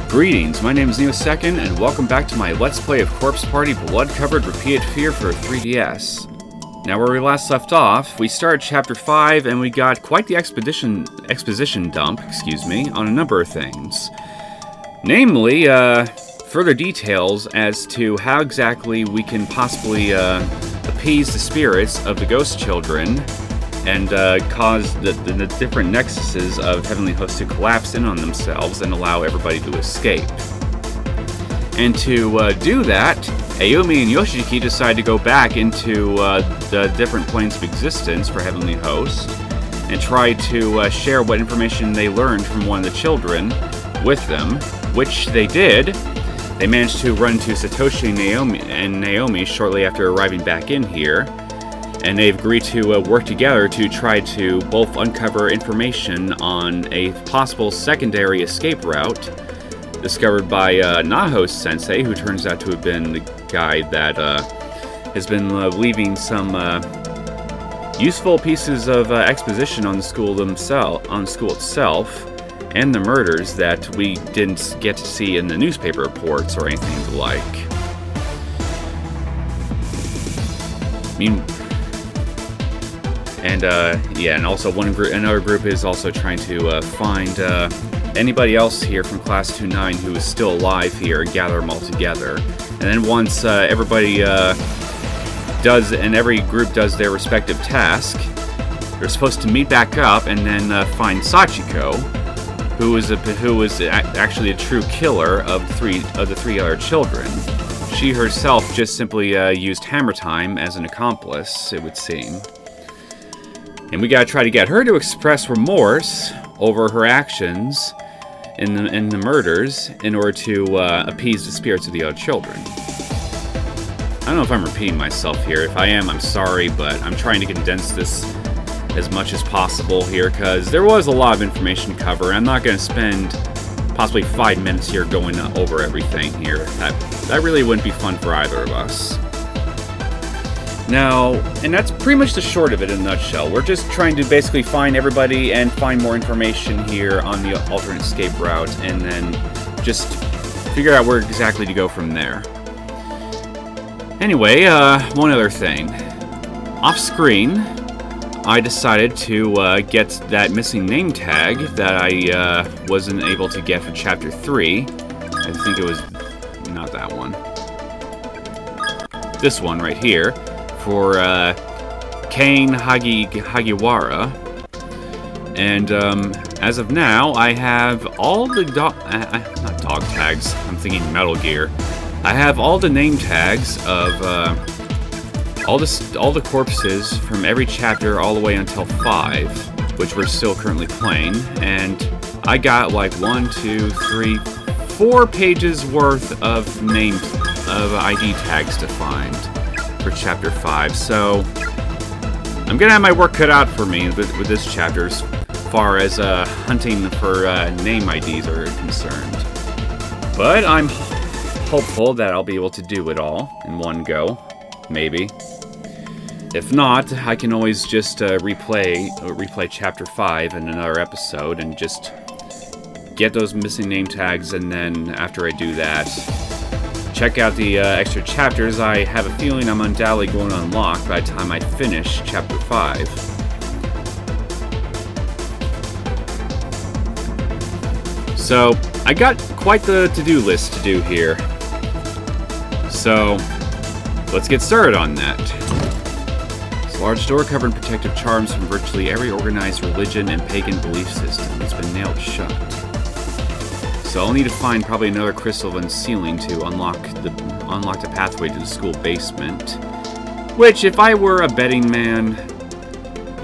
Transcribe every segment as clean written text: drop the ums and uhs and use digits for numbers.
Greetings, my name is Neosekken, and welcome back to my Let's Play of Corpse Party Blood-Covered Repeated Fear for 3DS. Now, where we last left off, we started Chapter 5, and we got quite the exposition dump, on a number of things. Namely, further details as to how exactly we can possibly appease the spirits of the ghost children and cause the different nexuses of Heavenly Hosts to collapse in on themselves and allow everybody to escape. And to do that, Ayumi and Yoshiki decide to go back into the different planes of existence for Heavenly Hosts and try to share what information they learned from one of the children with them, which they did. They managed to run into Satoshi and Naomi shortly after arriving back in here, and they've agreed to work together to try to both uncover information on a possible secondary escape route discovered by Naho's sensei, who turns out to have been the guy that has been leaving some useful pieces of exposition on the school itself, and the murders that we didn't get to see in the newspaper reports or anything like. And also another group is also trying to find anybody else here from Class 2-9 who is still alive here and gather them all together. And then once everybody does, and every group does their respective task, they're supposed to meet back up and then find Sachiko, who was actually a true killer of the three other children. She herself just simply used Hammer Time as an accomplice, it would seem. And we gotta try to get her to express remorse over her actions in the murders in order to appease the spirits of the other children. I don't know if I'm repeating myself here. If I am, I'm sorry, but I'm trying to condense this as much as possible here, because there was a lot of information to cover. I'm not going to spend possibly 5 minutes here going over everything here. That really wouldn't be fun for either of us. Now, and that's pretty much the short of it in a nutshell. We're just trying to basically find everybody and find more information here on the alternate escape route, and then just figure out where exactly to go from there. Anyway, one other thing. Off-screen, I decided to get that missing name tag that I wasn't able to get for Chapter 3. I think it was not that one. This one right here. For Kane Hagiwara, and as of now, I have all the not dog tags. I'm thinking Metal Gear. I have all the name tags of all the corpses from every chapter all the way until 5, which we're still currently playing, and I got like 1, 2, 3, 4 pages worth of ID tags to find for Chapter 5, so I'm gonna have my work cut out for me with this chapter as far as hunting for name IDs are concerned. But I'm hopeful that I'll be able to do it all in one go, maybe. If not, I can always just replay Chapter 5 in another episode and just get those missing name tags, and then after I do that, check out the extra chapters. I have a feeling I'm undoubtedly going to unlock by the time I finish Chapter 5. So, I got quite the to-do list to do here. So, let's get started on that. This large door covered in protective charms from virtually every organized religion and pagan belief system. It's been nailed shut. So I'll need to find probably another crystal of unsealing to unlock the pathway to the school basement. Which, if I were a betting man,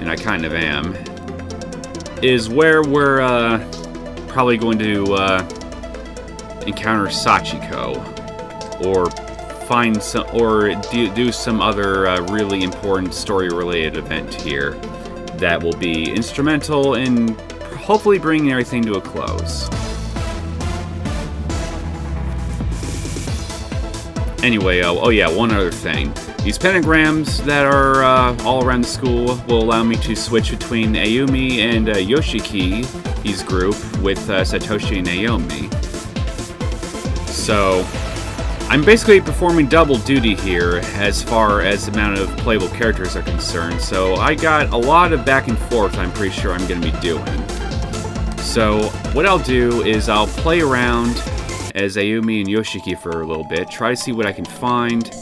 and I kind of am, is where we're probably going to encounter Sachiko, or find some, or do some other really important story-related event here that will be instrumental in hopefully bringing everything to a close. Anyway, oh yeah, one other thing. These pentagrams that are all around the school will allow me to switch between Ayumi and Yoshiki's group with Satoshi and Naomi. So, I'm basically performing double duty here as far as the amount of playable characters are concerned. So, I got a lot of back and forth I'm pretty sure I'm going to be doing. So, what I'll do is I'll play around as Ayumi and Yoshiki for a little bit, try to see what I can find,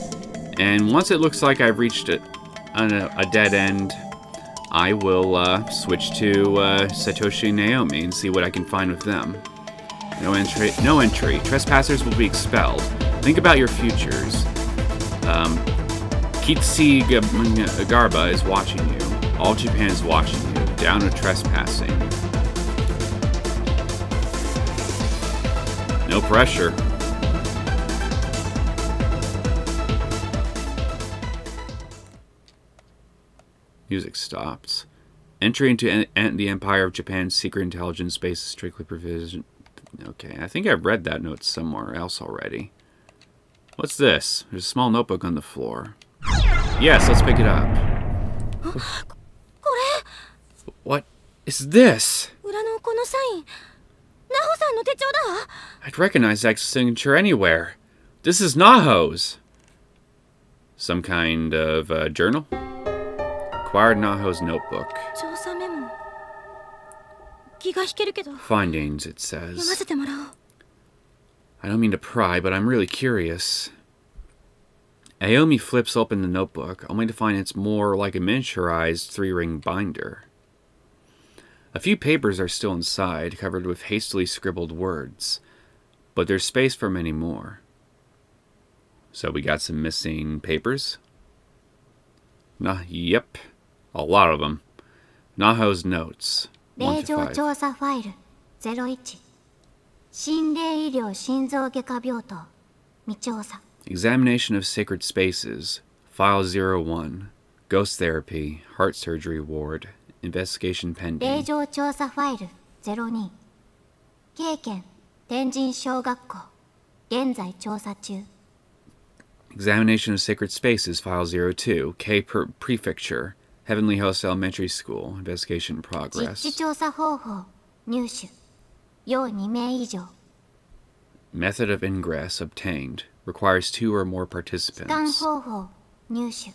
and once it looks like I've reached a dead end, I will switch to Satoshi and Naomi and see what I can find with them. No entry. No entry. Trespassers will be expelled. Think about your futures. Kitsi Garba is watching you. All Japan is watching you. Down to trespassing. No pressure. Music stopped. Entry into the Empire of Japan's secret intelligence base is strictly provision. Okay, I think I've read that note somewhere else already. What's this? There's a small notebook on the floor. Yes, let's pick it up. What is this? I'd recognize that signature anywhere. This is Naho's. Some kind of journal? Acquired Naho's notebook. Findings, it says. I don't mean to pry, but I'm really curious. Ayumi flips open the notebook, only to find it's more like a miniaturized three-ring binder. A few papers are still inside, covered with hastily scribbled words, but there's space for many more. So we got some missing papers? Yep, a lot of them. Naho's notes. 令状調査ファイル01心霊医療心臓外科病棟未調査 Examination of sacred spaces. File 01. Ghost therapy. Heart surgery ward. Investigation pending. 令状調査ファイル02経験天神小学校現在調査中 Examination of sacred spaces. File 02. K Prefecture. Heavenly Host Elementary School. Investigation in progress. 実地調査方法入手要2名以上 Method of ingress obtained. Requires 2 or more 帰還 participants. 方法入手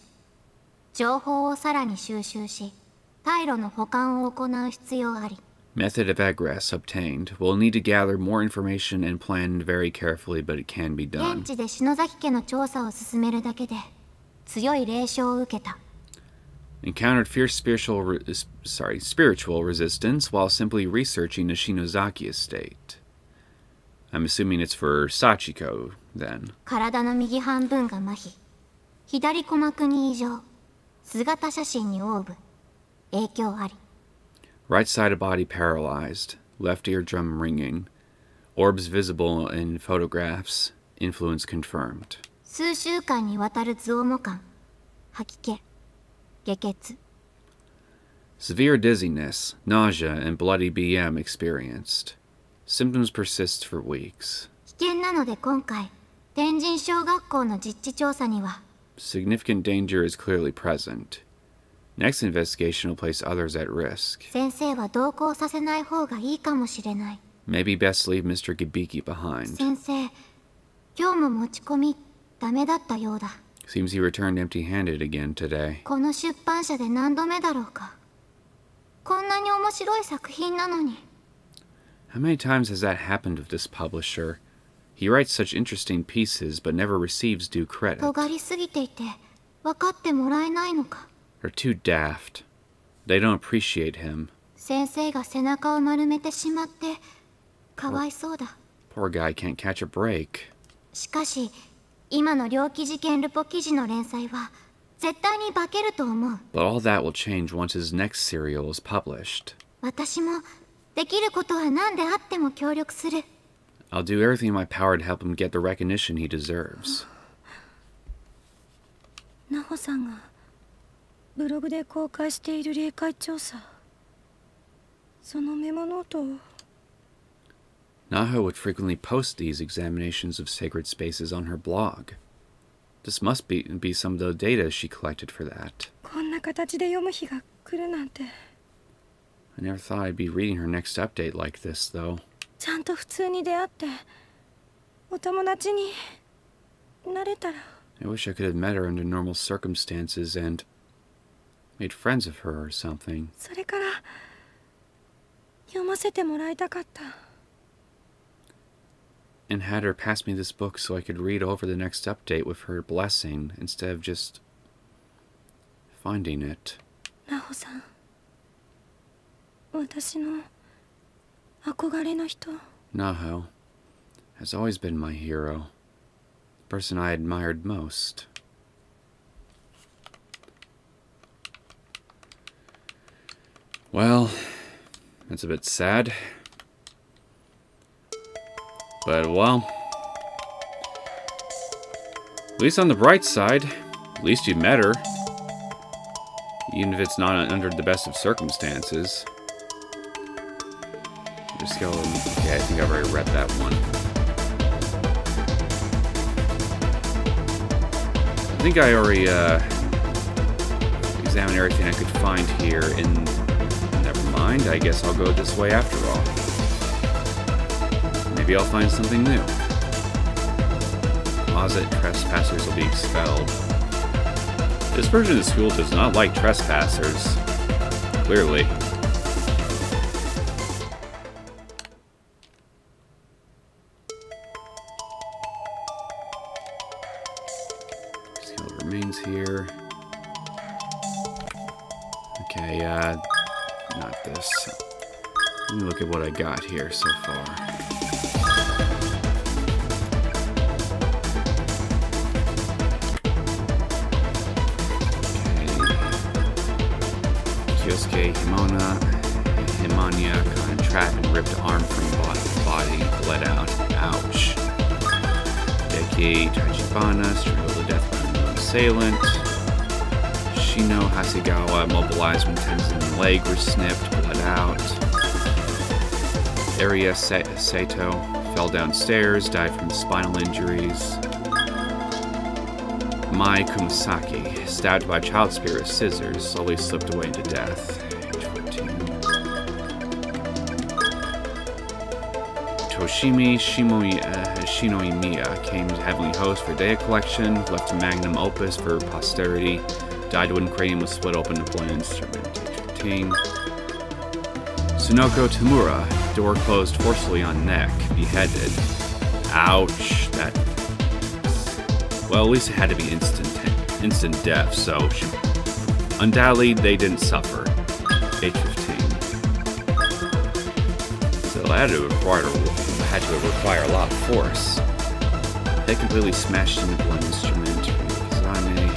情報をさらに収集し退路の保管を行う必要あり Method of egress obtained. We'll need to gather more information and plan very carefully, but it can be 現 done. 地で篠崎家の調査を進めるだけで強い霊障を受けた Encountered fierce spiritual resistance while simply researching the Shinozaki estate. I'm assuming it's for Sachiko, then. 体の右半分が麻痺左鼓膜に異常姿写真にオーブ影響あり Right side of body paralyzed. Left eardrum ringing. Orbs visible in photographs. Influence confirmed. 数週間にわたる増毛感吐き気下血 Severe dizziness, nausea, and bloody BM experienced. Symptoms persist for weeks. 危険なので今回天神小学校の実地調査には Significant danger is clearly present. Next investigation will place others at risk. 先生は同行させない方がいいかもしれない Maybe best leave Mr. Kibiki behind. 先生今日も持ち込みダメだったようだ Seems he returned empty-handed again today. この出版社で何度目だろうかこんなに面白い作品なのに How many times has that happened with this publisher? He writes such interesting pieces, but never receives due credit. 尖りすぎていて分かってもらえないのか They're too daft. They don't appreciate him. 先生が背中を丸めてしまってかわいそうだ Poor guy can't catch a break. しかし今の猟奇事件ルポ記事の連載は絶対に化けると思う But all that will change once his next serial is published. 私もできることは何であっても協力する I'll do everything in my power to help him get the recognition he deserves. ナホさんがブログで公開している霊界調査そのメモノートを Naho would frequently post these examinations of sacred spaces on her blog. This must be some of the data she collected for that. こんな形で読む日が来るなんて I never thought I'd be reading her next update like this, though. ちゃんと普通に出会ってお友達になれたら。 I wish I could have met her under normal circumstances and made friends of her or something. それから読ませてもらいたかった。 And had her pass me this book so I could read over the next update with her blessing instead of just finding it. ナホさん、私の憧れの人。 Naho has always been my hero, the person I admired most. Well, that's a bit sad. But, well, at least on the bright side, at least you met her. Even if it's not under the best of circumstances. Just go, okay, I think I've already read that one. I think I already examined everything I could find here, and never mind, I guess I'll go this way after all. Maybe I'll find something new. Closet trespassers will be expelled. This version of the school does not like trespassers. Clearly. Skeleton remains here. Okay, not this. Let me look at what I got here so far. Kyosuke Himanya caught in trap and ripped arm from body, bled out. Ouch. Deki Tachibana strangled to death by an unknown assailant. Shino Hasegawa immobilized when tendon leg were snipped, bled out. Area Sato fell downstairs, died from spinal injuries. Mai Kumasaki, stabbed by a child spirit with scissors, slowly slipped away into death. Age 14. Toshimi Shinoimiya came to Heavenly Host for Dea Collection, left a magnum opus for posterity, died when cranium was split open to play an instrument. Age 15. Sunoko Tamura, door closed forcefully on neck, beheaded. Ouch, that... Well, at least it had to be instant death, so undoubtedly they didn't suffer. Age 15. So that had to require a lot of force. They completely smashed into one instrument. Kazane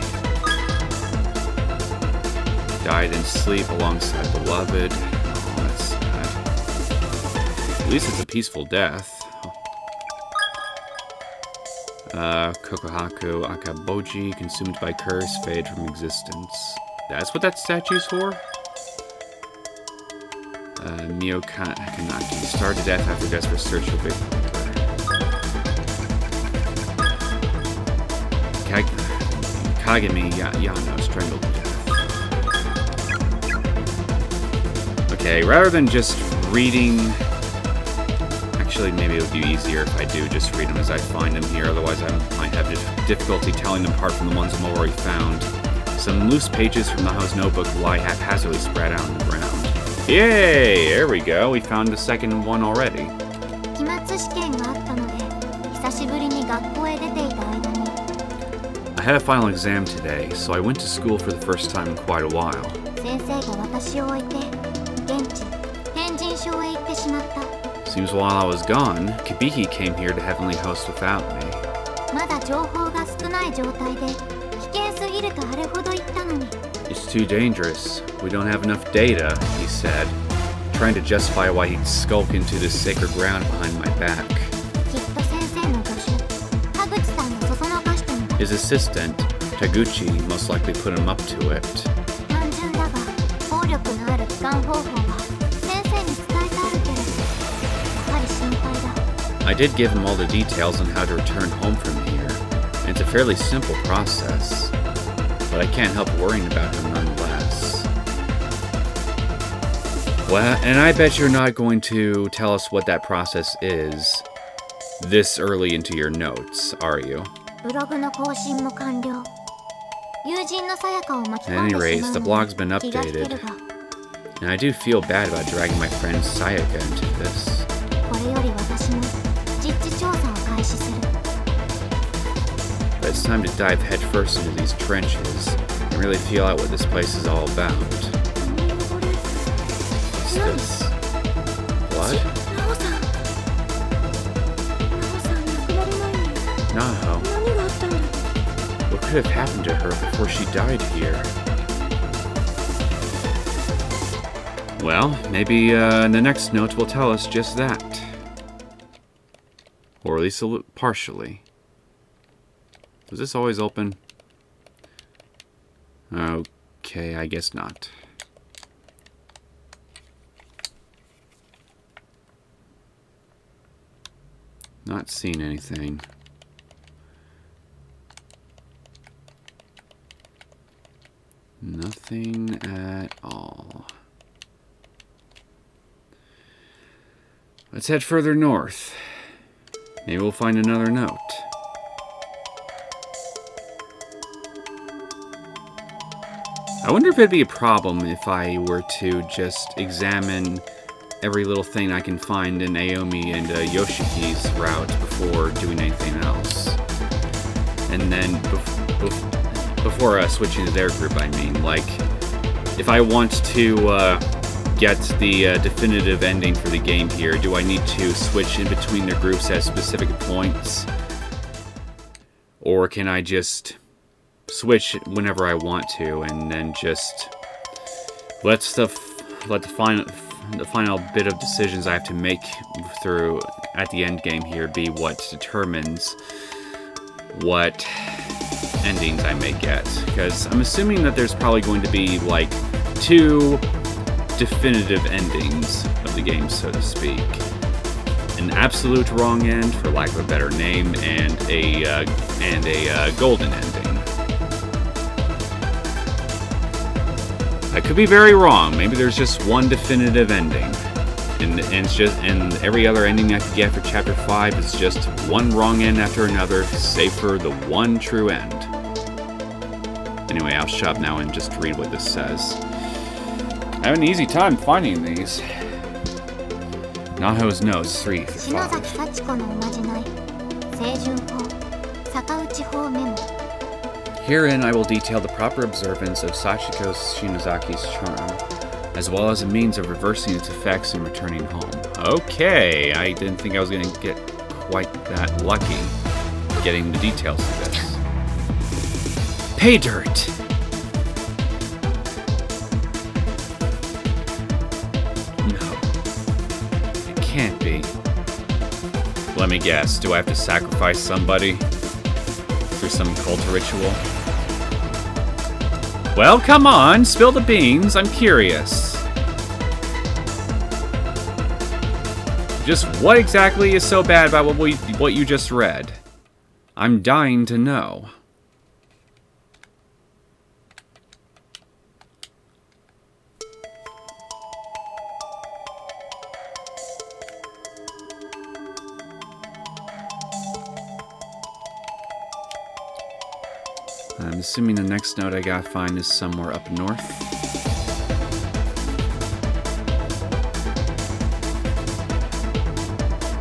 died in sleep alongside beloved. Oh, that's sad. At least it's a peaceful death. Kokohaku Akaboji, consumed by curse, fade from existence. That's what that statue's for? Mio Kanaki, starved to death after desperate search for Big Kagami Yano, strangled to death. Okay, rather than just reading... Actually, maybe it would be easier if I do just read them as I find them here, otherwise I might have difficulty telling them apart from the ones I've already found. Some loose pages from Naho's notebook lie haphazardly spread out on the ground. Yay! There we go, we found the second one already. I had a final exam today, so I went to school for the first time in quite a while. Seems while I was gone, Kibiki came here to Heavenly Host without me. It's too dangerous. We don't have enough data, he said, trying to justify why he'd skulk into this sacred ground behind my back. His assistant, Taguchi, most likely put him up to it. I did give him all the details on how to return home from here, and it's a fairly simple process, but I can't help worrying about him nonetheless. Well, and I bet you're not going to tell us what that process is. this early into your notes, are you? ブログの更新も完了。友人のさやかを巻き At 込ん any で rate, しま the う blog's の been に気が引け updated. るが、 And I do feel bad about dragging my friend Sayaka into this. これより私も実地調査を開始する。 But it's time to dive headfirst into these trenches and really feel out what this place is all about. What's this? Blood? ナオさん。ナオさん亡くなる前に Naho. 何があったんだろう。 What could have happened to her before she died here? Well, maybe in the next note will tell us just that. Or at least partially. Was this always open? Okay, I guess not. Not seeing anything. Nothing at all. Let's head further north. Maybe we'll find another note. I wonder if it'd be a problem if I were to just examine every little thing I can find in Ayumi and Yoshiki's route before doing anything else. And then before switching to their group, I mean. Like, if I want to get the definitive ending for the game here, do I need to switch in between their groups at specific points? Or can I just switch whenever I want to and then just let the final bit of decisions I have to make through at the end game here be what determines what endings I may get? Because I'm assuming that there's probably going to be like 2 definitive endings of the game, so to speak. An absolute wrong end, for lack of a better name, and a golden ending. I could be very wrong. Maybe there's just one definitive ending, and every other ending I could get for Chapter 5 is just one wrong end after another, save for the one true end. Anyway, I'll shut up now and just read what this says. I have an easy time finding these. Naho's notes 3 through 5. 篠崎幸子のおまじない清純法坂内法メモ Herein I will detail the proper observance of Sachiko Shinozaki's charm, as well as a means of reversing its effects and returning home. Okay, I didn't think I was going to get quite that lucky getting the details of this. Pay dirt! No. It can't be. Let me guess, do I have to sacrifice somebody? Through some cult ritual? Well, come on, spill the beans, I'm curious. Just what exactly is so bad about what you just read? I'm dying to know. I'm assuming the next note I gotta find is somewhere up north.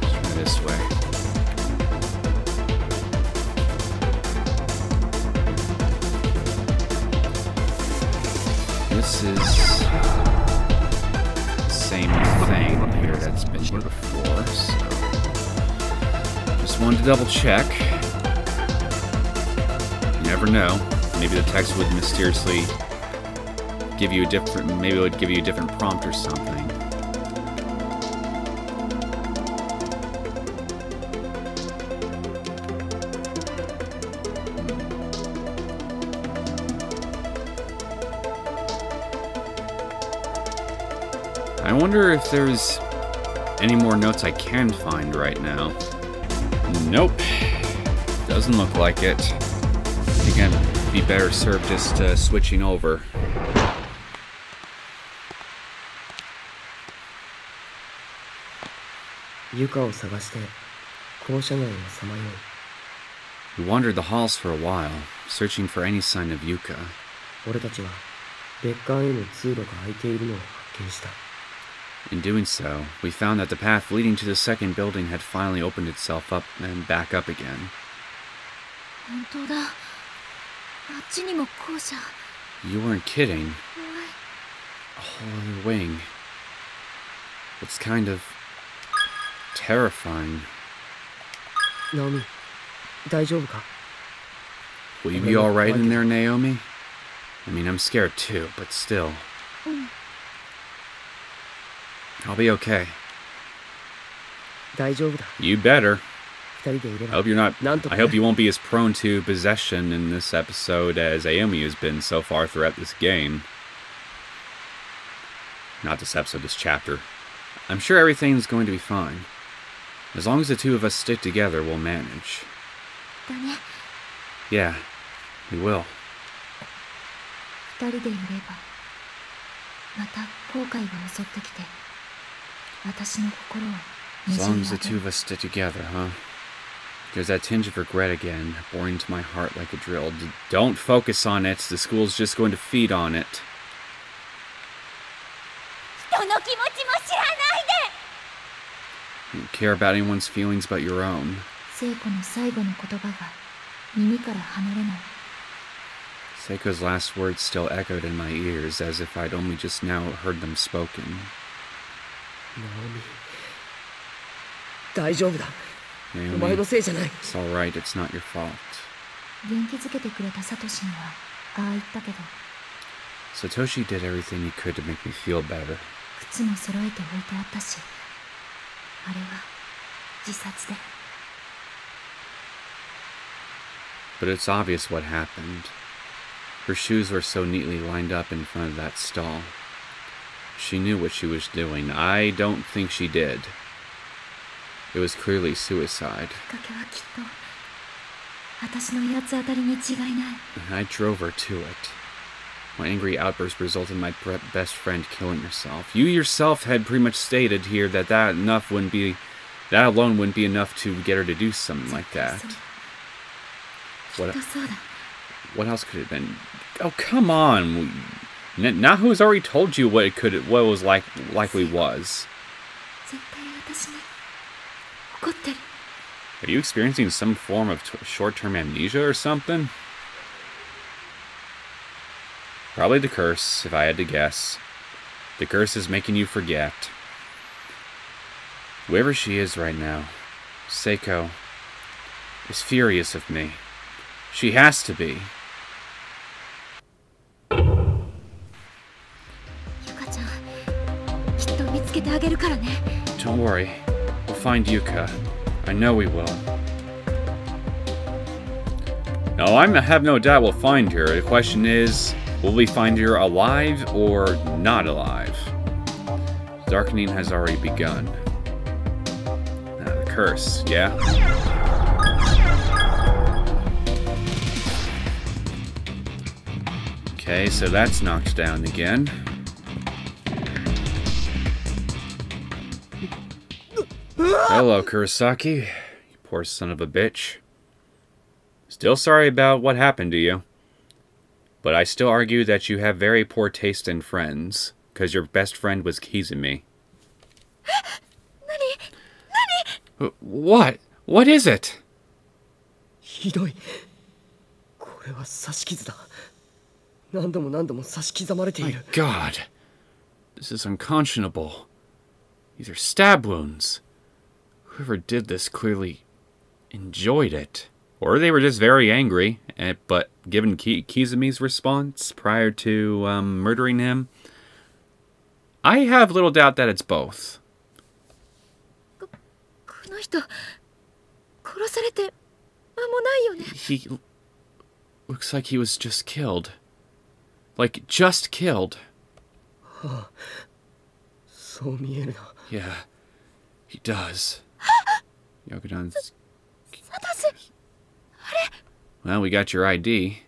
Let's try this way. This is the same thing here that's been here before, so just wanted to double check. Never know. Maybe the text would mysteriously give you a different, maybe it would give you a different prompt or something. I wonder if there's any more notes I can find right now. Nope. Doesn't look like it. I think I'd be better served just switching over. Yuka を探して We wandered the halls for a while, searching for any sign of Yuka. In doing so, we found that the path leading to the second building had finally opened itself up and back up again. You weren't kidding. A whole other wing. It's kind of terrifying. Naomi, will you be alright in there, Naomi? I mean, I'm scared too, but still. I'll be okay. You better. I hope you won't be as prone to possession in this episode as Ayumi has been so far throughout this game. Not this episode, this chapter. I'm sure everything's going to be fine. As long as the two of us stick together, we'll manage. Yeah, we will. As long as the two of us stick together, huh? There's that tinge of regret again, boring into my heart like a drill. Don't focus on it. The school's just going to feed on it. You don't care about anyone's feelings but your own. Seiko's last words still echoed in my ears, as if I'd only just now heard them spoken. Naomi, it's alright, it's not your fault. Satoshi did everything he could to make me feel better. But it's obvious what happened. Her shoes were so neatly lined up in front of that stall. She knew what she was doing. I don't think she did. It was clearly suicide. And I drove her to it. My angry outburst resulted in my best friend killing herself. You yourself had pretty much stated here that that alone wouldn't be enough to get her to do something like that. What else could it have been? Oh, come on! Naho's already told you what it was likely was. Are you experiencing some form of short-term amnesia or something? Probably the curse, if I had to guess. The curse is making you forget. Whoever she is right now, Seiko, is furious of me. She has to be. Don't worry. We'll find Yuka. I know we will. No, I have no doubt we'll find her. The question is, will we find her alive or not alive? Darkening has already begun. The curse, yeah? Okay, so that's knocked down again. Hello, Kurosaki. You poor son of a bitch. Still sorry about what happened to you. But I still argue that you have very poor taste in friends, because your best friend was Kizumi. What? What is it? My God. This is unconscionable. These are stab wounds. Whoever did this clearly enjoyed it. Or they were just very angry, but given Kizumi's response prior to murdering him, I have little doubt that it's both. He looks like he was just killed. Like, just killed. Yeah, he does. Yokodan's... Well, we got your ID.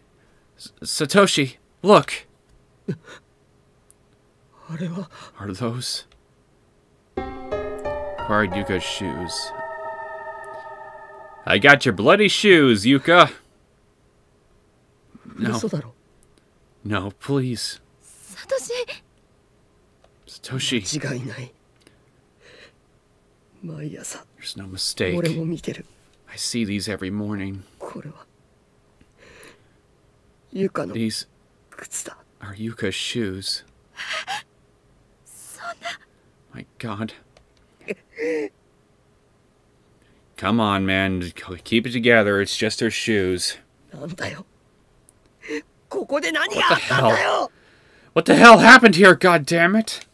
Satoshi, look! Are those... Acquired Yuka's shoes. I got your bloody shoes, Yuka. No. 嘘だろ。 No, please. サトシ Satoshi, 違いない。毎朝 there's no 俺 mistake. も見てる。 I see these every morning. これはユカの These 靴だ。 are Yuka's shoes. そんな My God. Come on, man. Keep it together. It's just her shoes. なんだよ。ここで何があったんだよ。 What the hell happened here, God damn it?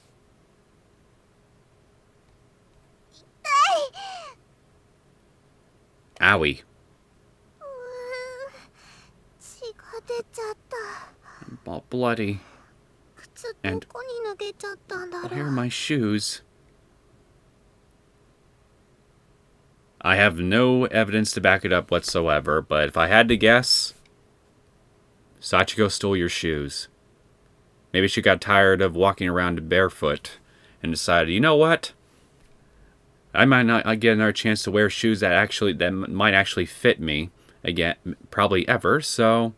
Owie. 血が出ちゃった。 I'm all bloody. 靴どこに抜けちゃったんだろ Here are う。 my shoes. I have no evidence to back it up whatsoever, but if I had to guess, Sachiko stole your shoes. Maybe she got tired of walking around barefoot and decided, you know what? I might not get another chance to wear shoes that might actually fit me again, probably ever, so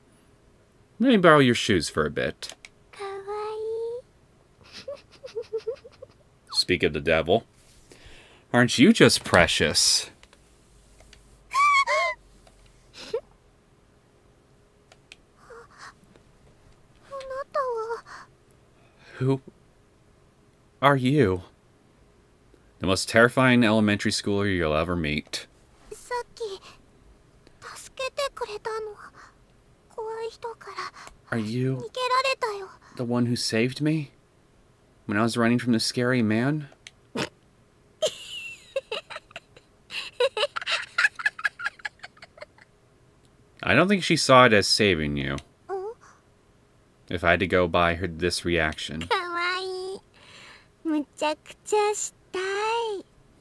let me borrow your shoes for a bit. かわいい。 Speak of the devil. Aren't you just precious? あなたは Who are you? The most terrifying elementary schooler you'll ever meet. さっき助けてくれたの。怖い人から Are 逃 you げられたよ。 the one who saved me? When I was running from the scary man? I don't think she saw it as saving you. うん If I had to go by this reaction. かわいい。むちゃくちゃしたい。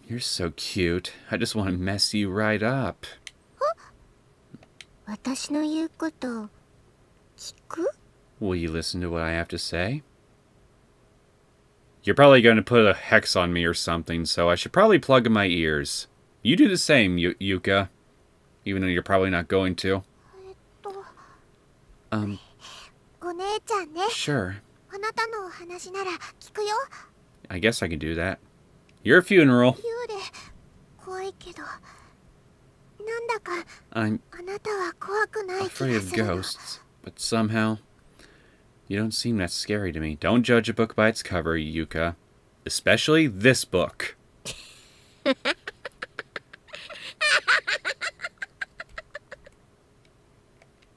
You're so cute. I just want to mess you right up. 私の言うこと聞く？ Will you listen to what I have to say? You're probably going to put a hex on me or something, so I should probably plug in my ears. You do the same, Yuka. Even though you're probably not going to. お姉ちゃんね。 Sure. あなたのお話なら聞くよ。 I guess I can do that. Your funeral. 幽霊怖いけど、なんだか I'm あなたは怖くない気 afraid が of するの。 ghosts, but somehow you don't seem that scary to me. Don't judge a book by its cover, Yuka. Especially this book.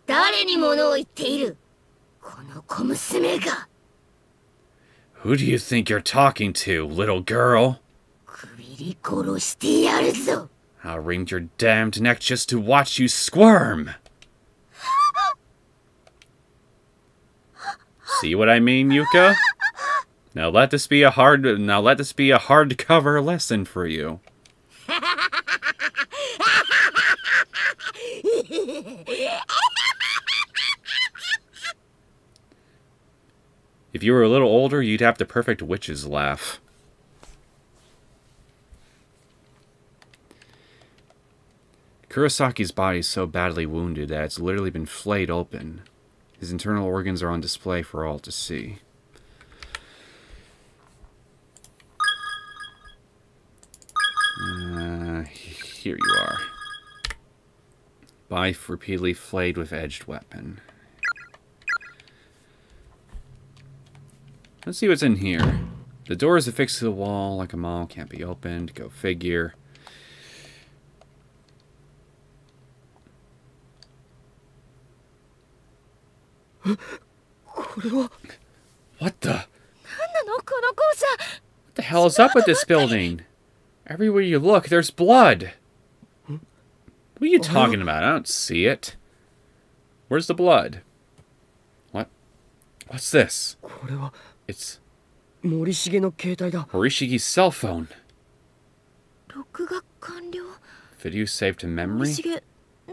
誰に物を言っている？この小娘が。 Who do you think you're talking to, little girl? くびり殺してやるぞ。 I'll wring your damned neck just to watch you squirm. See what I mean, Yuka? Now let this be a hardcover lesson for you. If you were a little older, you'd have the perfect witch's laugh. Kurosaki's body is so badly wounded that it's literally been flayed open. His internal organs are on display for all to see. Here you are. Body repeatedly flayed with edged weapon. Let's see what's in here. The door is affixed to the wall like a mall. Can't be opened. Go figure. What the? 何なのこの校舎 What the hell is up with this building? Everywhere you look, there's blood. What are you talking about? I don't see it. Where's the blood? What? What's this? これは It's 森重の携帯だ。 Horishiki's cell phone. 録画完了 Video saved to 森 memory? 重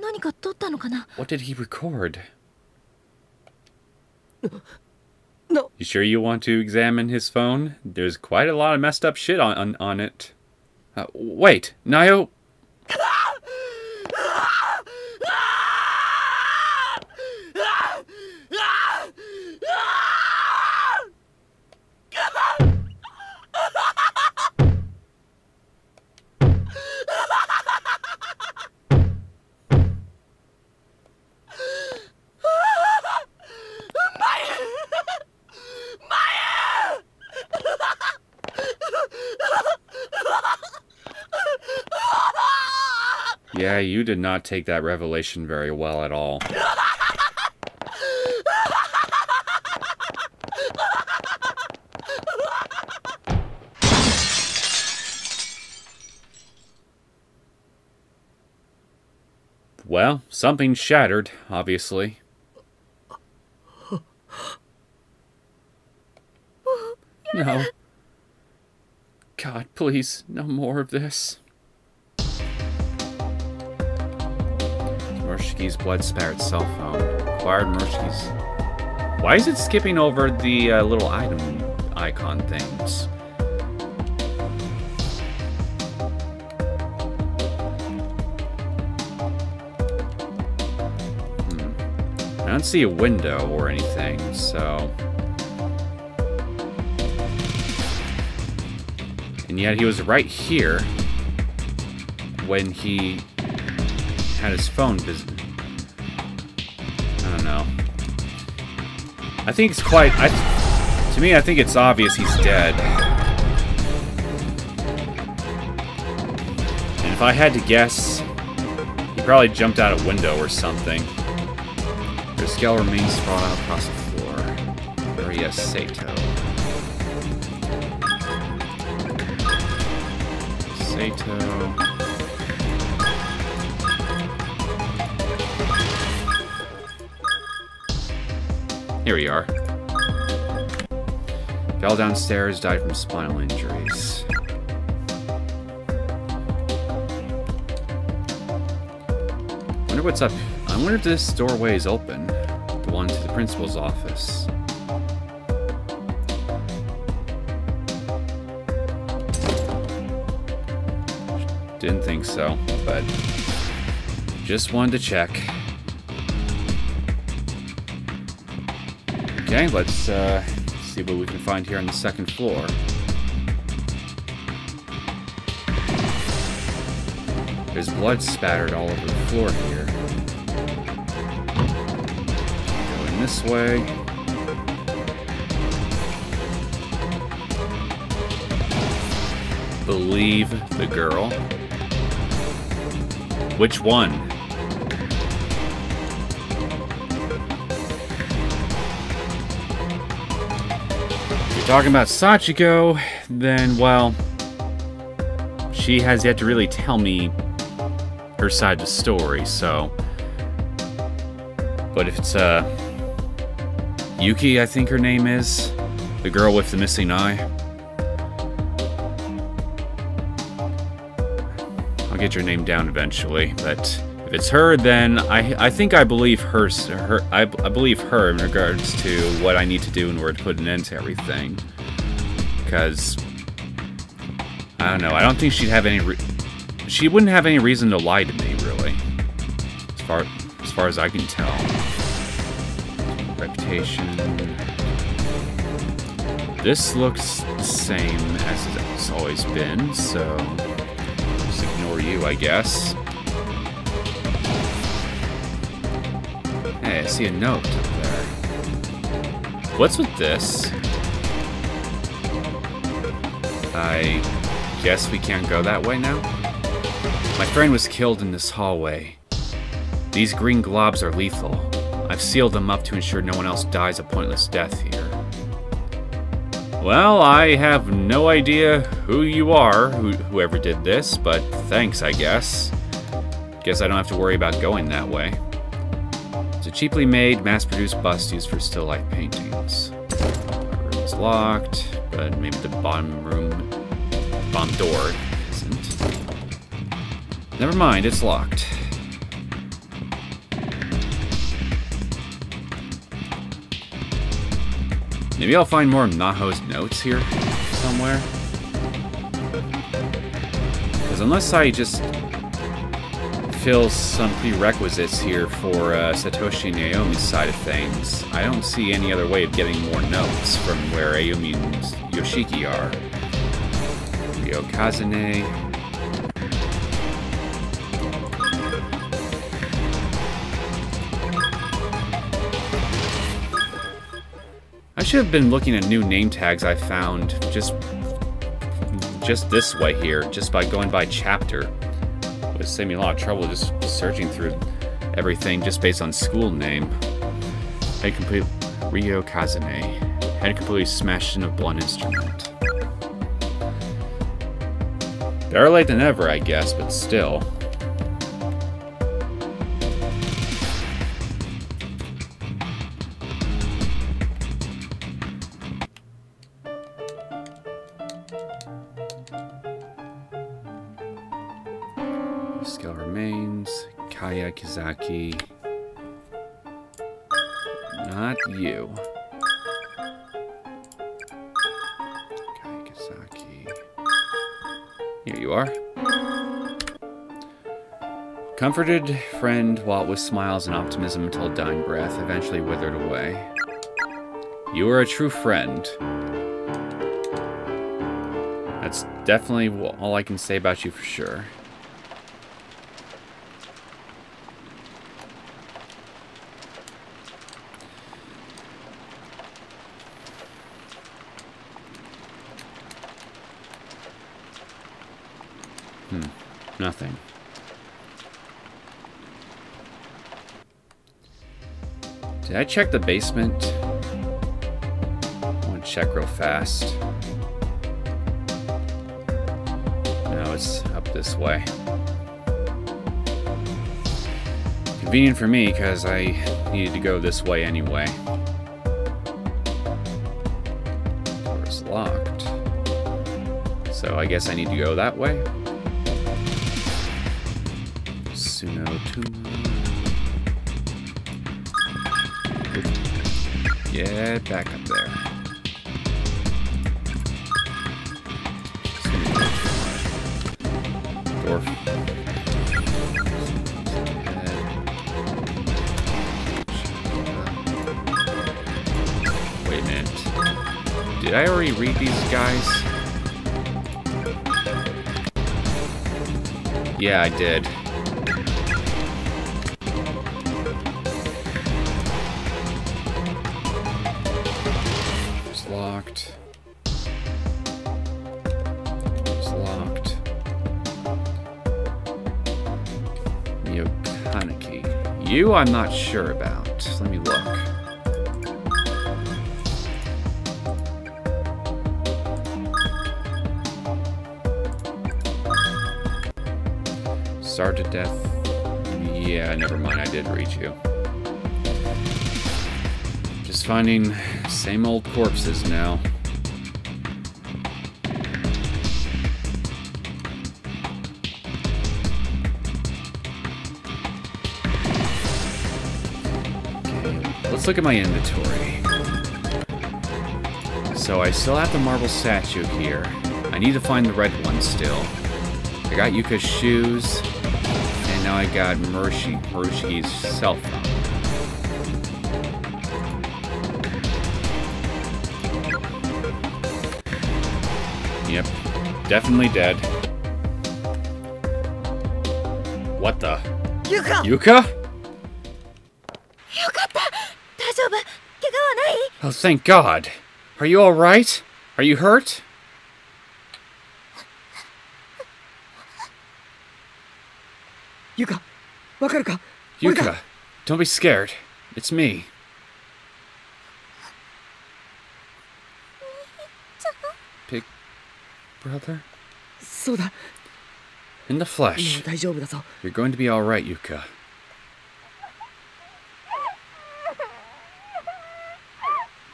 何か撮ったのかな What did he record? No. You sure you want to examine his phone? There's quite a lot of messed up shit on it. Wait, Naho. Yeah, you did not take that revelation very well at all. Well, something shattered, obviously. No. God, please, no more of this. Murashki's blood-spattered cell phone. Acquired Murashki's... Why is it skipping over the little item icon things? I don't see a window or anything, so... And yet he was right here when he had his phone busy. I don't know. I think it's quite... to me, I think it's obvious he's dead. And if I had to guess, he probably jumped out a window or something. The skull remains sprawled out across the floor. There he is, Sato. Sato. Here we are. Fell downstairs, died from spinal injuries. Wonder what's up. I wonder if this doorway is open. The one to the principal's office. Didn't think so, but just wanted to check. Okay, let's see what we can find here on the second floor. There's blood spattered all over the floor here. Going this way. Believe the girl. Which one? If you're talking about Sachiko, then, well, she has yet to really tell me her side of the story, so... But if it's, Yuki, I think her name is, the girl with the missing eye. I'll get your name down eventually, but if it's her, then I think I believe her. I believe her in regards to what I need to do in order to put an end to everything. Because I don't know. I don't think she'd have any. She wouldn't have any reason to lie to me, really. As far as I can tell. Reputation. This looks the same as it's always been, so. Ignore you, I guess. Hey, I see a note up there. What's with this? I guess we can't go that way now? My friend was killed in this hallway. These green globs are lethal. I've sealed them up to ensure no one else dies a pointless death here. Well, I have no idea who you are, whoever did this, but thanks, I guess. Guess I don't have to worry about going that way. It's a cheaply made, mass-produced bust used for still life paintings. My room is locked, but maybe the bottom door isn't. Never mind, it's locked. Maybe I'll find more of Naho's notes here somewhere. Because unless I just fill some prerequisites here for Satoshi and Naomi's side of things, I don't see any other way of getting more notes from where Ayumi and Yoshiki are. Ryo Kazune. I should have been looking at new name tags I found just this way here, just by going by chapter. would save me a lot of trouble just searching through everything just based on school name. Head complete Ryo Kazune. Head completely smashed in a blunt instrument. Better late than ever, I guess, but still. Skill remains. Kaya Kizaki. Not you. Kaya Kizaki. Here you are. Comforted friend, Walt with smiles and optimism until dying breath eventually withered away. You are a true friend. That's definitely all I can say about you for sure. Nothing. Did I check the basement? I want to check real fast. No, it's up this way. Convenient for me, because I needed to go this way anyway. Door is locked. So I guess I need to go that way. Get back up there. Dwarf. Wait a minute. Did I already read these guys? Yeah, I did. Locked. It's locked. Yokaneki. You, I'm not sure about. Let me look. Starved to death. Yeah, never mind. I did read you. Just finding same old corpses now. Okay, let's look at my inventory. So I still have the marble statue here. I need to find the red one still. I got Yuka's shoes, and now I got Murushi's cell phone. Yep, definitely dead. What the? Yuka! Yuka? Oh, thank God. Are you alright? Are you hurt? Yuka, わかるか? Yuka, don't be scared. It's me. Big brother? そうだ。 In the も flesh. う大丈夫だぞ。 You're going to be alright, Yuka.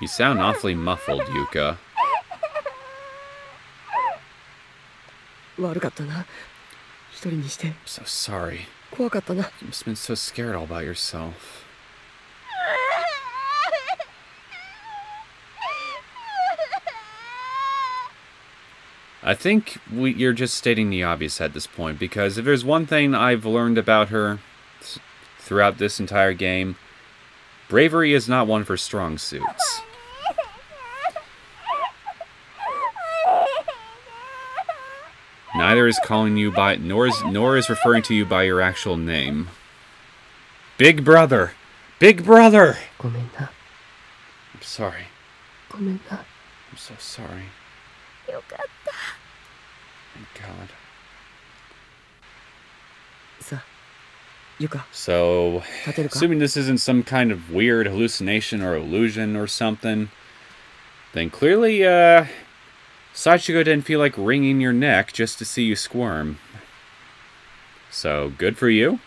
You sound awfully muffled, Yuka. 悪かったな。一人にして I'm so sorry. 怖かったな。 You must have been so scared all about yourself. I think you're just stating the obvious at this point, because if there's one thing I've learned about her throughout this entire game, bravery is not one of her strong suits. Neither is calling you by, nor is referring to you by your actual name. Big brother! Big brother! ごめんな。 I'm sorry. ごめんな。 I'm so sorry. よかった。 Thank God. Yuka, So, 立てるか? assuming this isn't some kind of weird hallucination or illusion or something, then clearly, Sachiko didn't feel like wringing your neck just to see you squirm. So, good for you.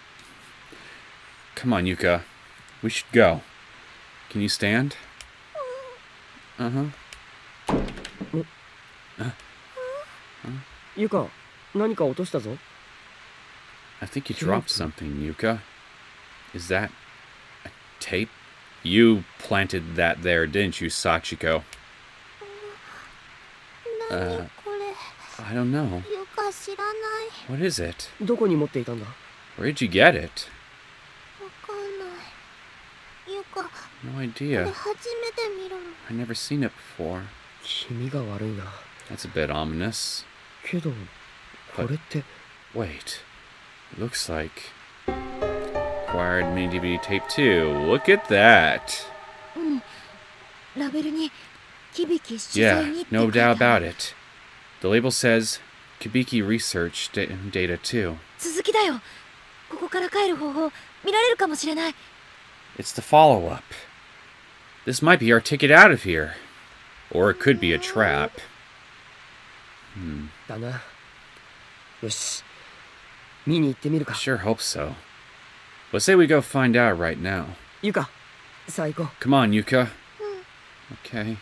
Come on, Yuka. We should go. Can you stand? Uh-huh. Yuka, 何か落としたぞ? I think you dropped something, Yuka. Is that a tape? You planted that there, didn't you, Sachiko? I don't know. ゆか知らない。 What is it? どこに持っていたんだ? Where did you get it? わかんない。ゆか、 No これ idea. 初めて見るの。 I never seen it before. 気味が悪いな。 That's a bit ominous. けど、これって。 Wait. It looks like... Acquired mini DVD tape 2. Look at that. うん。ラベルにKibiki取材 Yeah, にって no 書いてあ doubt る。 about it. The label says Kibiki research data 2. 続きだよ。ここから帰る方法見られるかもしれない。 It's the follow-up. This might be our ticket out of here. Or it could be a trap. だな。よし。見に行ってみるか。 Sure hope so. Let's say we go find out right now. ゆか、さあ行こう。 Come on, Yuka. Okay.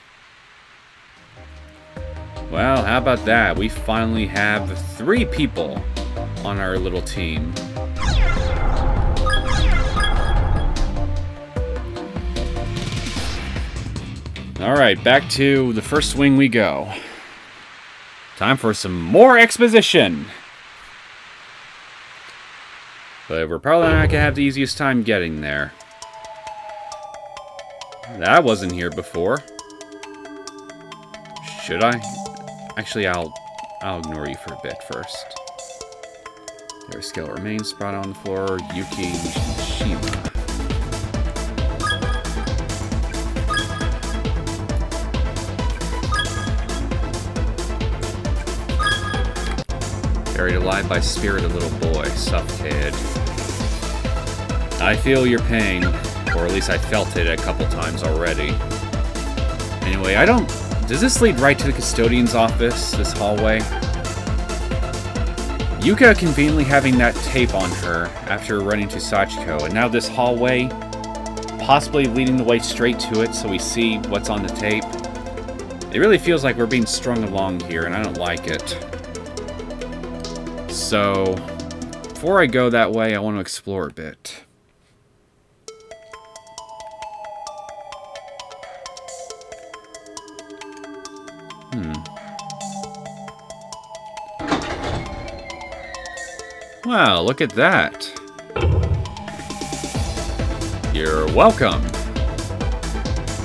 Well, how about that? We finally have 3 people on our little team. Alright, back to the first wing we go. Time for some more exposition! But we're probably not gonna have the easiest time getting there. That wasn't here before. Should I? Actually, I'll ignore you for a bit first. Their skill remains spot on the floor. Yuki Shima. Buried alive by spirit, a little boy, suffocated. I feel your pain, or at least I felt it a couple times already. Anyway, I don't... Does this lead right to the custodian's office, this hallway? Yuka conveniently having that tape on her after running to Sachiko, and now this hallway possibly leading the way straight to it so we see what's on the tape. It really feels like we're being strung along here, and I don't like it. So, before I go that way, I want to explore a bit. Wow, look at that. You're welcome.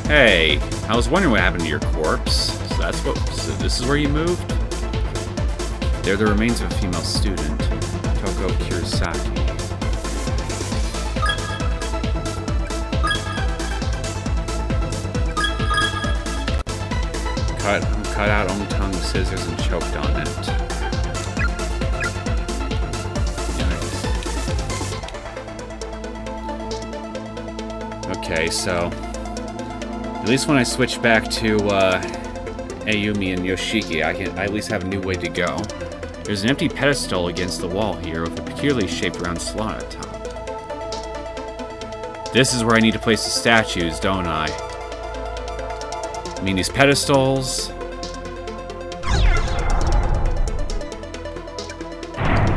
Hey, I was wondering what happened to your corpse. So this is where you moved? They're the remains of a female student, Toko Kurosaki. Cut out own tongue with scissors and choked on it. Okay, so at least when I switch back to Ayumi and Yoshiki, I at least have a new way to go. There's an empty pedestal against the wall here with a peculiarly shaped round slot at top. This is where I need to place the statues, don't I? I mean, these pedestals...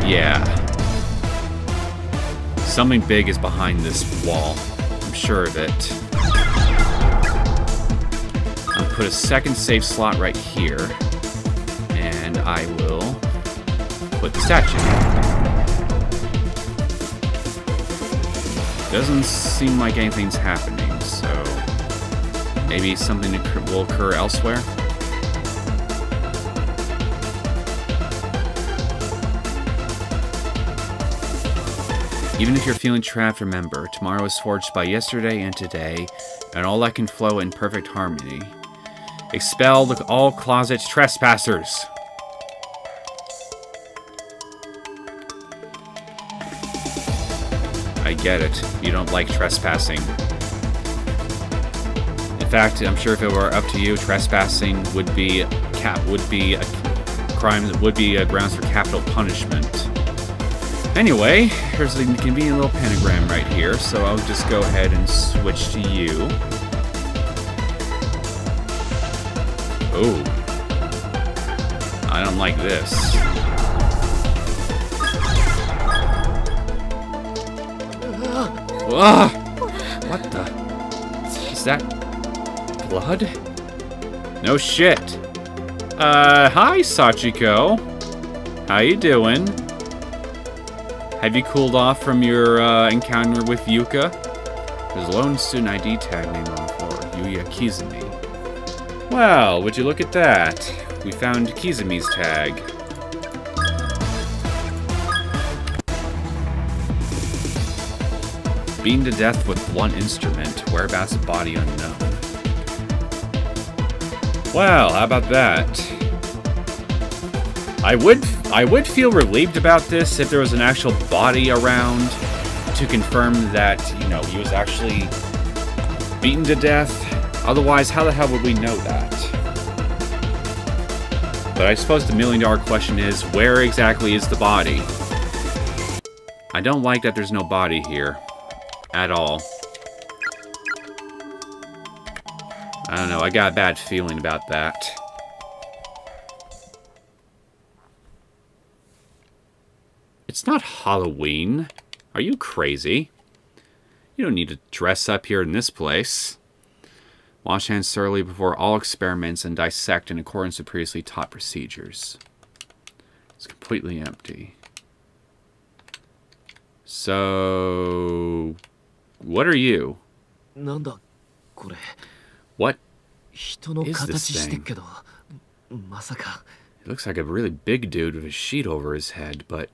Yeah. Something big is behind this wall. I'm sure of it. I'll put a second save slot right here. And I will put the statue. Doesn't seem like anything's happening, so maybe something will occur elsewhere. Even if you're feeling trapped, remember, tomorrow is forged by yesterday and today, and all that can flow in perfect harmony. Expel all closet trespassers! I get it. You don't like trespassing. In fact, I'm sure if it were up to you, trespassing would be a crime that would be grounds for capital punishment. Anyway, here's a convenient little pentagram right here, so I'll just go ahead and switch to you. Oh. I don't like this. Ugh! What the? Is that blood? No shit. Hi, Sachiko. How you doing? Have you cooled off from your encounter with Yuka? There's a lone student ID tag name on the floor. Yuya Kizumi. Well, would you look at that? We found Kizumi's tag. Beaten to death with blunt instrument. Whereabouts of body unknown. Well, how about that? I would feel relieved about this if there was an actual body around to confirm that, you know, he was actually beaten to death. Otherwise, how the hell would we know that? But I suppose the million-dollar question is, where exactly is the body? I don't like that there's no body here. At all. I don't know, I got a bad feeling about that. It's not Halloween. Are you crazy? You don't need to dress up here in this place. Wash hands thoroughly before all experiments and dissect in accordance with previously taught procedures. It's completely empty. So... what are you? What is this thing? It looks like a really big dude with a sheet over his head, but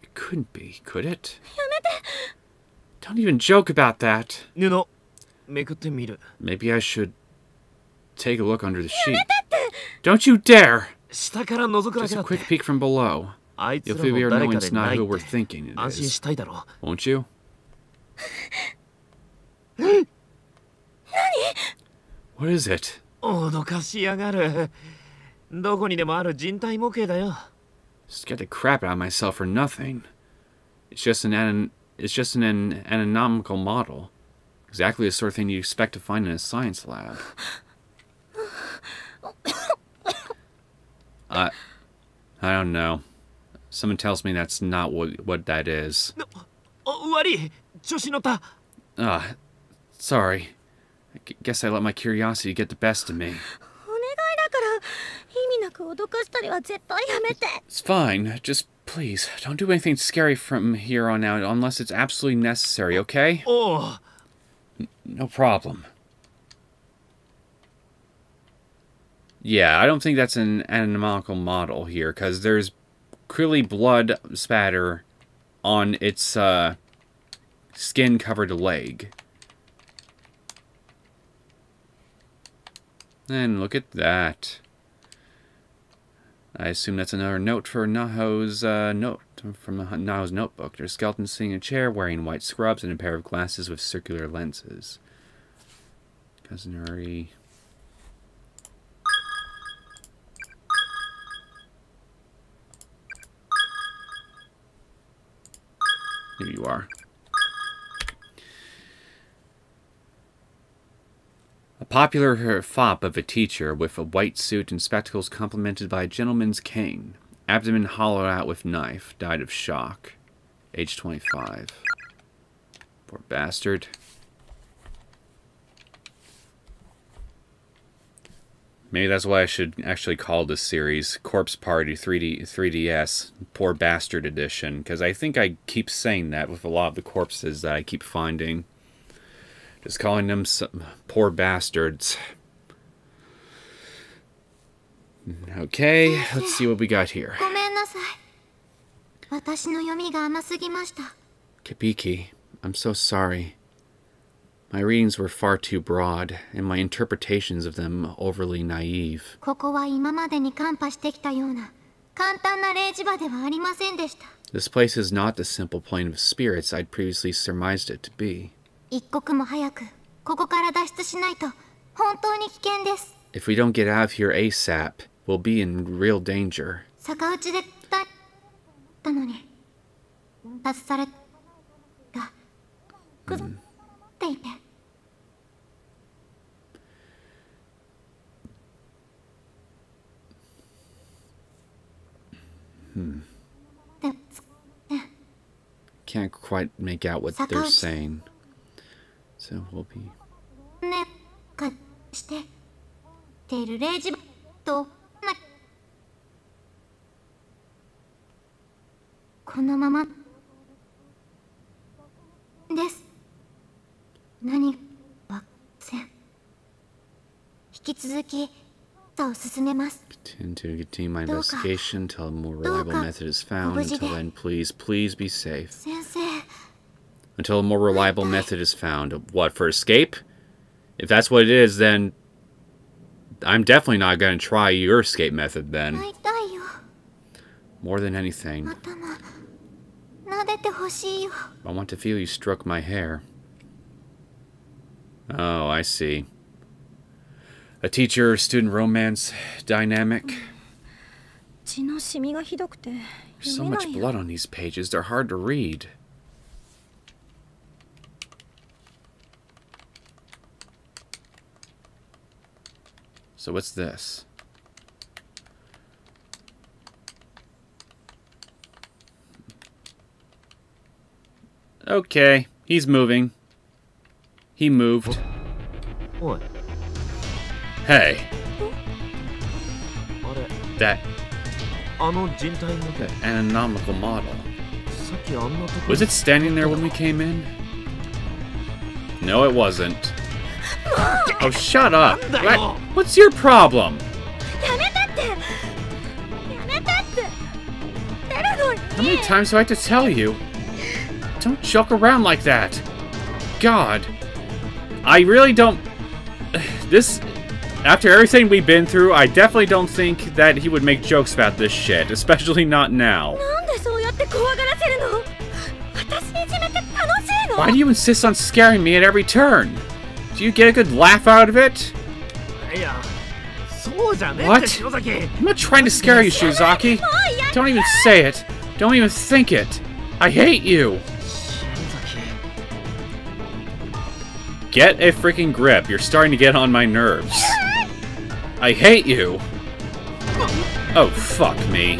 it couldn't be, could it? Don't even joke about that. Maybe I should take a look under the sheet. Don't you dare! Just a quick peek from below. You'll figure knowing it's not who we're thinking it is. Won't you? What is it? Scared the crap out of myself for nothing. It's just an anatomical model. Exactly the sort of thing you expect to find in a science lab. I don't know. Someone tells me that's not what that is. Sorry. I guess I let my curiosity get the best of me. It's fine. Just please, don't do anything scary from here on out unless it's absolutely necessary, okay? No problem. Yeah, I don't think that's an anatomical model here, because there's clearly blood spatter on its skin-covered leg. And look at that. I assume that's another note for Naho's note from Naho's notebook. There's a skeleton sitting in a chair wearing white scrubs and a pair of glasses with circular lenses. Kazunari. Here you are. A popular fop of a teacher with a white suit and spectacles complemented by a gentleman's cane. Abdomen hollowed out with knife. Died of shock. Age 25. Poor bastard. Maybe that's why I should actually call this series Corpse Party 3DS Poor Bastard Edition, because I think I keep saying that with a lot of the corpses that I keep finding. Just calling them some poor bastards. Okay, let's see what we got here. Kibiki, I'm so sorry. My readings were far too broad, and my interpretations of them overly naive. This place is not the simple plane of spirits I'd previously surmised it to be. 一刻も早くここから脱出しないと本当に危険です。 If we don't get out of here ASAP, we'll be in real danger. 逆打ちでたのに達されがくずっていて。Can't quite make out what they're saying. So we'll be... ねかしててるレジとなこのままです何はせん引き続きを進めます Continue my investigation until a more reliable method is found. Until then, please be safe. 先生 Until a more reliable method is found. What, for escape? If that's what it is, then I'm definitely not going to try your escape method then. 会いたいよ More than anything, 頭撫でてほしいよ I want to feel you stroke my hair. Oh, I see. A teacher-student romance dynamic. 血のシミがひどくて There's 読 so めな much いよ blood on these pages, they're hard to read. So what's this? Okay, he's moving. He moved. What? Hey, あれ that あの人体模型 anatomical model. さっきあんなとこ Was it standing there when we came in? No, it wasn't. Oh, shut up! What? What's your problem? やめてってやめてって出るのに How many times do I have to tell you? Don't joke around like that. God. I really don't... This... After everything we've been through, I definitely don't think that he would make jokes about this shit. Especially not now. なんでそうやって怖がらせるの私いじめて楽しいの Why do you insist on scaring me at every turn? Do you get a good laugh out of it? いやそうじゃねえ What? って篠崎 I'm not trying to scare you, Shizaki. Don't even say it. Don't even think it. I hate you. 篠崎 Get a freaking grip. You're starting to get on my nerves. I hate you. Oh, fuck me.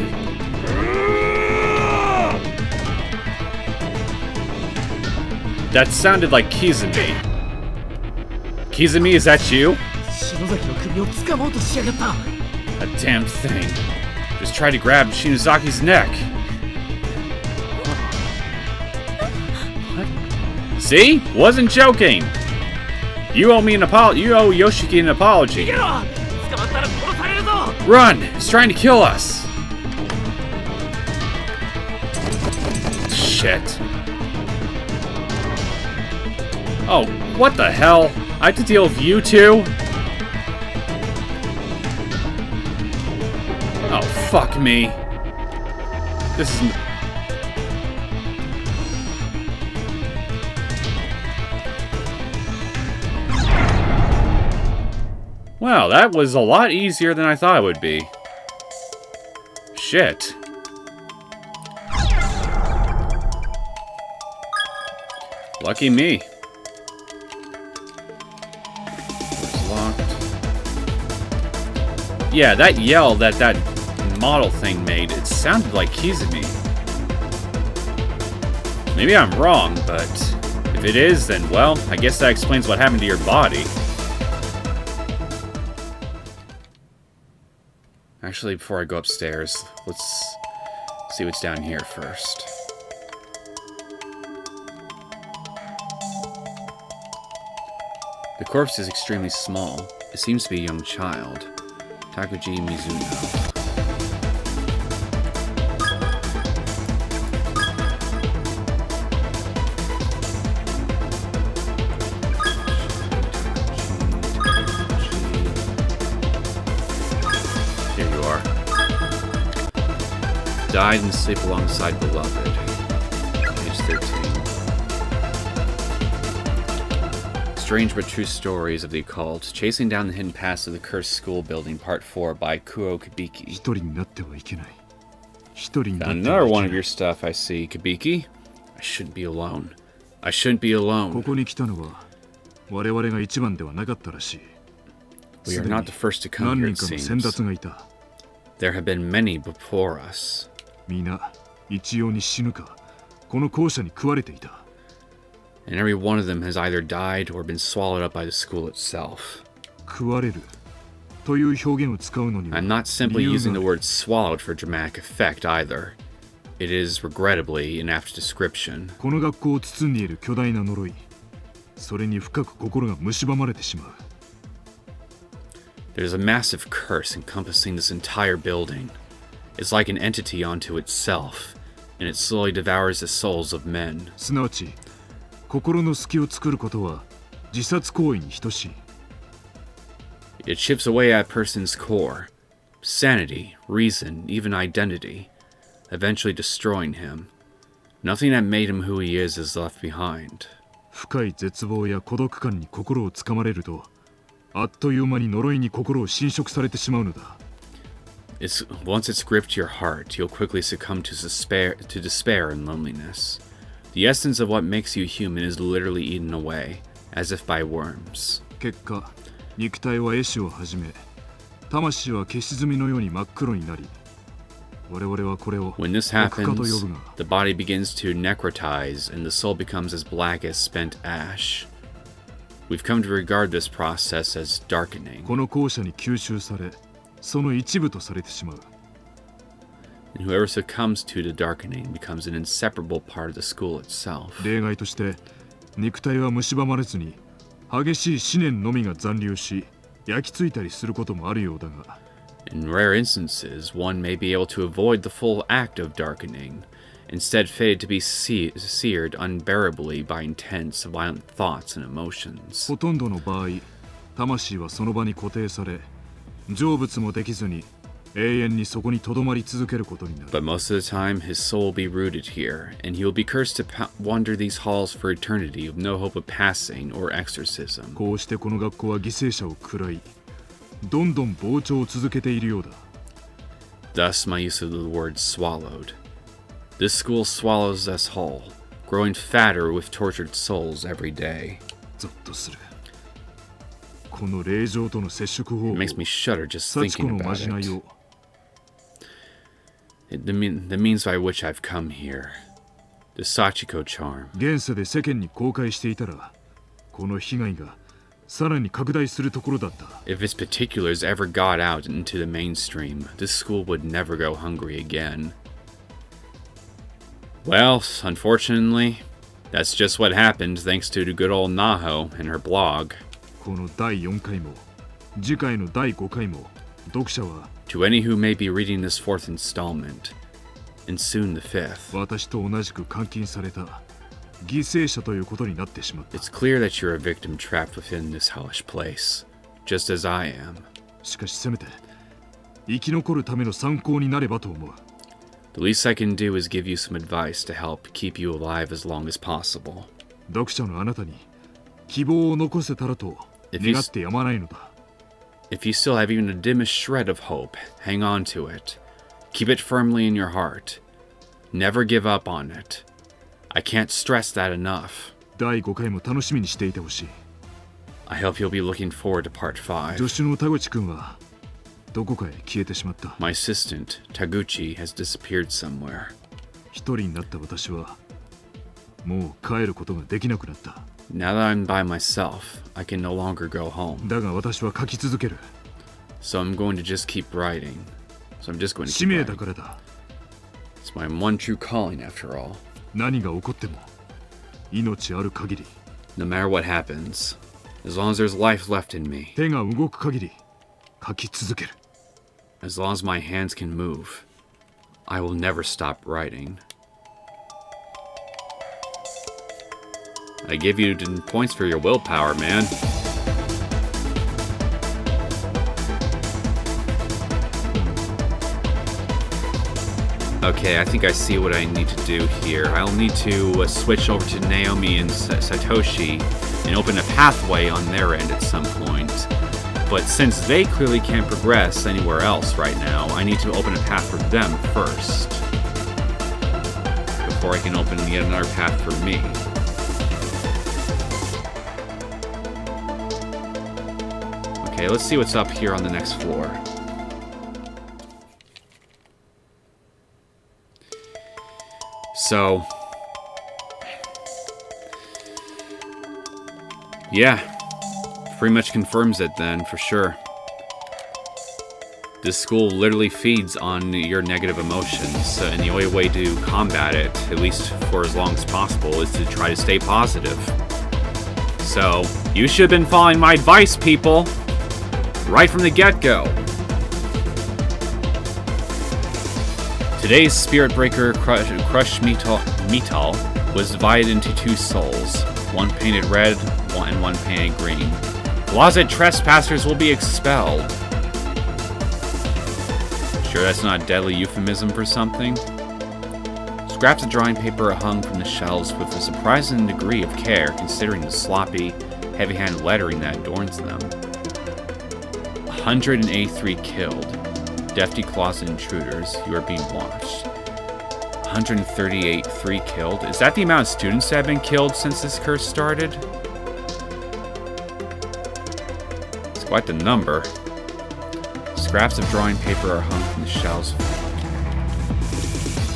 That sounded like Kizumi. Kizumi, is that you? 篠崎の首を掴もうとしやがった A damn thing. Just tried to grab Shinozaki's neck. What? See? Wasn't joking. You owe me an apology. You owe Yoshiki an apology. 逃げろ捕まったら殺されるぞ Run! He's trying to kill us. Shit. Oh, what the hell? I have to deal with you two? Oh, fuck me. This is... Wow, that was a lot easier than I thought it would be. Shit. Lucky me. Door's locked. Yeah, that yell that model thing made, it sounded like Kizumi. Maybe I'm wrong, but if it is, then, well, I guess that explains what happened to your body. Actually, before I go upstairs, let's see what's down here first. The corpse is extremely small. It seems to be a young child. Takuji Mizuno. died in sleep alongside beloved. Page 13. Strange but true stories of the occult. Chasing down the hidden past of the cursed school building, part 4 by Kibiki. Found another one of your stuff, I see. Kibiki? I shouldn't be alone. I shouldn't be alone. We are not the first to come here, it seems. There have been many before us. And every one of them has either died or been swallowed up by the school itself. I'm not simply using the word swallowed for dramatic effect either. It is regrettably an apt description. There's a massive curse encompassing this entire building. It's like an entity unto itself, and it slowly devours the souls of men. It chips away at a person's core, sanity, reason, even identity, eventually destroying him. Nothing that made him who he is left behind. Once it's gripped your heart, you'll quickly succumb to despair and loneliness. The essence of what makes you human is literally eaten away, as if by worms. When this happens, the body begins to necrotize and the soul becomes as black as spent ash. We've come to regard this process as darkening. And whoever succumbs to the darkening becomes an inseparable part of the school itself. In rare instances, one may be able to avoid the full act of darkening, instead fated to be seared unbearably by intense, violent thoughts and emotions. But most of the time, his soul will be rooted here, and he will be cursed to wander these halls for eternity with no hope of passing or exorcism. Thus my use of the word swallowed. This school swallows us whole, growing fatter with tortured souls every day. It makes me shudder just thinking about it. The means by which I've come here. The Sachiko charm. If its particulars ever got out into the mainstream, this school would never go hungry again. Well, unfortunately, that's just what happened thanks to the good old Naho and her blog. To any who may be reading this 4th installment, and soon the 5th, it's clear that you're a victim trapped within this hellish place, just as I am. The least I can do is give you some advice to help keep you alive as long as possible. If you still have even the dimmest shred of hope, hang on to it. Keep it firmly in your heart. Never give up on it. I can't stress that enough. I hope you'll be looking forward to part 5. My assistant, Taguchi, has disappeared somewhere. Now that I'm by myself, I can no longer go home. So I'm going to just keep writing. So I'm just going to keep writing. It's my one true calling after all. No matter what happens, as long as there's life left in me, as long as my hands can move, I will never stop writing. I give you points for your willpower, man. Okay, I think I see what I need to do here. I'll need to switch over to Naomi and Satoshi and open a pathway on their end at some point. But since they clearly can't progress anywhere else right now, I need to open a path for them first, before I can open yet another path for me. Okay, let's see what's up here on the next floor. So, yeah, pretty much confirms it then, for sure. This school literally feeds on your negative emotions, and the only way to combat it, at least for as long as possible, is to try to stay positive. So, you should have been following my advice, people, right from the get-go. Today's Spirit Breaker Crush Metal was divided into two souls, one painted red and one painted green. Closet trespassers will be expelled. Sure that's not a deadly euphemism for something? Scraps of drawing paper are hung from the shelves with a surprising degree of care considering the sloppy, heavy-handed lettering that adorns them. 183 killed. Defty closet intruders, you are being watched. 138, 3 killed. Is that the amount of students that have been killed since this curse started? It's quite the number. Scraps of drawing paper are hung from the shelves.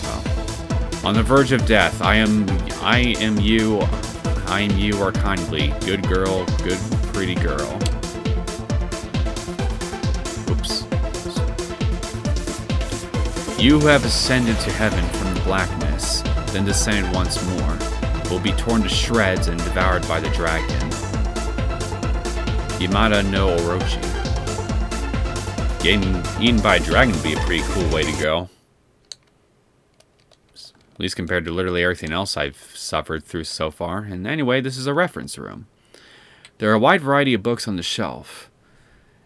Oh. On the verge of death, I am you are kindly. Good girl, good pretty girl. You who have ascended to heaven from the blackness, then descended once more, will be torn to shreds and devoured by the dragon. Yamada no Orochi. Getting eaten by a dragon would be a pretty cool way to go. At least compared to literally everything else I've suffered through so far. And anyway, this is a reference room. There are a wide variety of books on the shelf.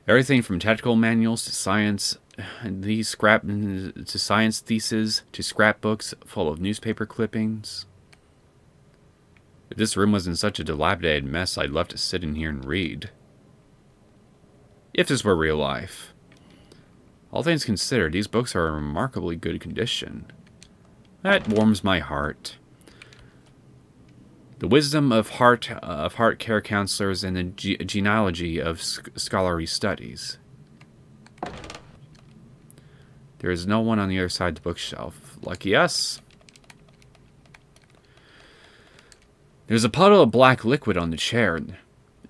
Everything from technical manuals to science science theses to scrapbooks full of newspaper clippings. If this room wasn't such a dilapidated mess, I'd love to sit in here and read. If this were real life. All things considered, these books are in remarkably good condition. That warms my heart. The wisdom of heart care counselors and the genealogy of scholarly studies. There is no one on the other side of the bookshelf. Lucky us. There's a puddle of black liquid on the chair.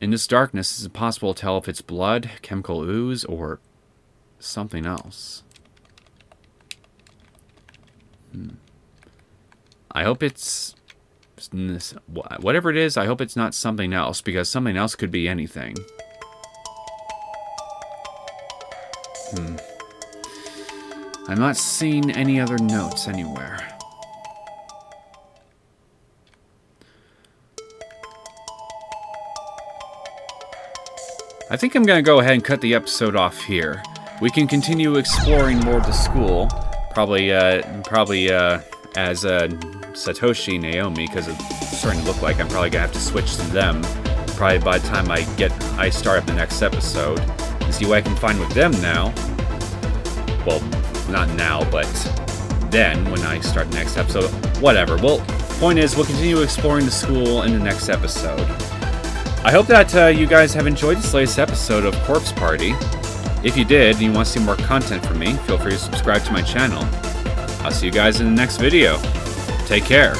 In this darkness, it's impossible to tell if it's blood, chemical ooze, or something else. I hope it's... whatever it is, I hope it's not something else, because something else could be anything. I'm not seeing any other notes anywhere. I think I'm going to go ahead and cut the episode off here. We can continue exploring more of the school, probably as Satoshi and Naomi, because it's starting to look like I'm probably going to have to switch to them probably by the time I start up the next episode and see what I can find with them now. Well, not now, but then when I start the next episode. Whatever. Well, point is, we'll continue exploring the school in the next episode. I hope that you guys have enjoyed this latest episode of Corpse Party. If you did and you want to see more content from me, feel free to subscribe to my channel. I'll see you guys in the next video. Take care.